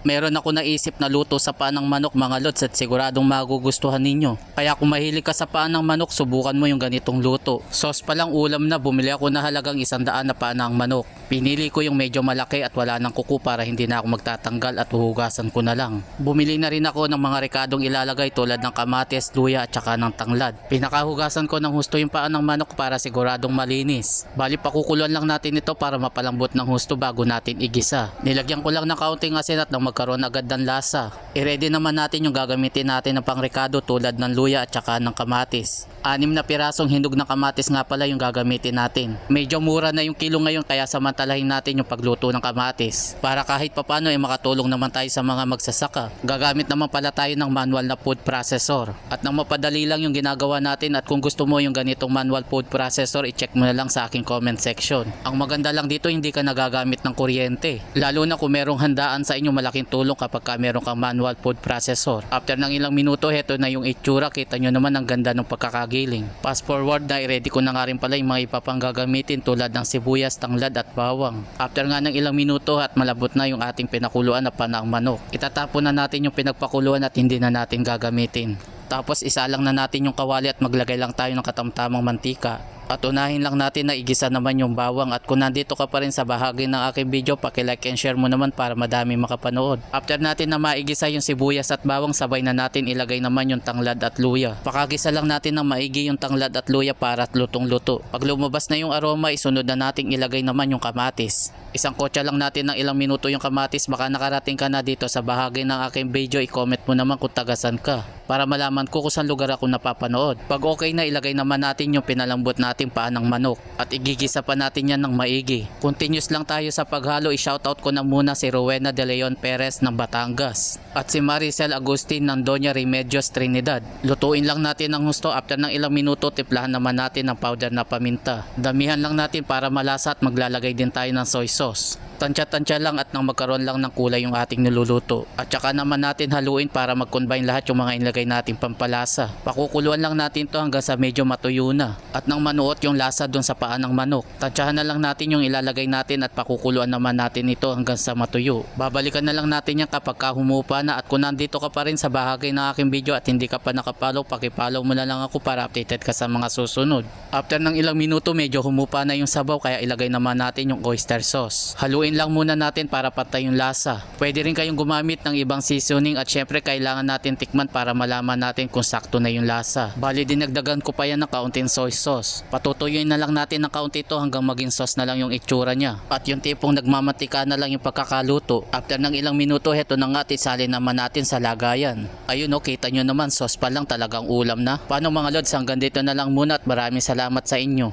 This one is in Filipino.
Meron ako naisip na luto sa paa ng manok mga lods at siguradong magugustuhan ninyo. Kaya kung mahilig ka sa paa ng manok, subukan mo yung ganitong luto. Sauce pa lang ulam na, bumili ako na halagang 100 na paa ng manok. Pinili ko yung medyo malaki at wala ng kuko para hindi na ako magtatanggal at huhugasan ko na lang. Bumili na rin ako ng mga rekadong ilalagay tulad ng kamatis, luya at saka ng tanglad. Pinakahugasan ko ng husto yung paa ng manok para siguradong malinis. Bali pakukuluan lang natin ito para mapalambot ng husto bago natin igisa. Nilagyan ko lang ng kaunting asin at nang magkaroon agad ng lasa. I-ready naman natin yung gagamitin natin ng pangrekado tulad ng luya at saka ng kamatis. 6 na pirasong hinog ng kamatis nga pala yung gagamitin natin. Medyo mura na yung kilo ngayon kaya samantalahin natin yung pagluto ng kamatis. Para kahit papano ay makatulong naman tayo sa mga magsasaka. Gagamit naman pala tayo ng manual na food processor. At nang mapadali lang yung ginagawa natin at kung gusto mo yung ganitong manual food processor, i-check mo na lang sa aking comment section. Ang maganda lang dito hindi ka nagagamit ng kuryente. Lalo na kung merong handaan sa inyo malaking tulong kapag ka meron kang manual food processor. After ng ilang minuto, heto na yung itsura. Kita nyo naman ang ganda ng pagkakagiling. Fast forward na i-ready ko na nga rin pala yung mga ipapang gagamitin tulad ng sibuyas, tanglad at bawang. After nga ng ilang minuto at malabot na yung ating pinakuluan na paa ng manok. Itatapon na natin yung pinagpakuluan at hindi na natin gagamitin. Tapos isalang na natin yung kawali at maglagay lang tayo ng katamtamang mantika. At unahin lang natin na igisa naman yung bawang at kung nandito ka pa rin sa bahagi ng aking video, paki-like and share mo naman para madami makapanood. After natin na maigisa yung sibuyas at bawang, sabay na natin ilagay naman yung tanglad at luya. Pakagisa lang natin ng maigi yung tanglad at luya para at lutong-luto. Pag lumabas na yung aroma, isunod na nating ilagay naman yung kamatis. Isang kotsa lang natin ng ilang minuto yung kamatis. Baka nakarating ka na dito sa bahagi ng aking video, i-comment mo naman kung tagasan ka para malaman ko kung saan lugar ako napapanood. Pag okay na, ilagay naman natin yung pinalambot nating paa ng manok at igigisa pa natin yan ng maigi. Continuous lang tayo sa paghalo. I-shoutout ko na muna si Rowena De Leon Perez ng Batangas at si Maricel Agustin ng Doña Remedios Trinidad. Lutuin lang natin ng husto. After ng ilang minuto, tiplahan naman natin ng powder na paminta. Damihan lang natin para malasa at maglalagay din tayo ng soy sauce. Tansya-tansya lang at nang magkaroon lang ng kulay yung ating niluluto. At saka naman natin haluin para mag-combine lahat yung mga inilagay nating pampalasa. Pakukuluan lang natin to hanggang sa medyo matuyo na. At nang manuot yung lasa dun sa paa ng manok. Tansyahan na lang natin yung ilalagay natin at pakukuluan naman natin ito hanggang sa matuyo. Babalikan na lang natin yan kapag humupa na. At kung nandito ka pa rin sa bahagi ng aking video at hindi ka pa nakapollow, pakipollow mo na lang ako para updated ka sa mga susunod. After ng ilang minuto, medyo humupa na yung sabaw kaya ilagay naman natin yung oyster sauce. Haluin lang muna natin para patay yung lasa. Pwede rin kayong gumamit ng ibang seasoning at syempre kailangan natin tikman para malaman natin kung sakto na yung lasa. Bali dinagdagan ko pa yan ng kaunting soy sauce. Patutuyuin na lang natin ng kaunti ito hanggang maging sauce na lang yung itsura niya. At yung tipong nagmamatika na lang yung pagkakaluto. After ng ilang minuto, heto na nga isalin naman natin sa lagayan. Ayun o, kita nyo naman sauce pa lang talagang ulam na. Paano mga lods, hanggang dito na lang muna at maraming salamat sa inyo.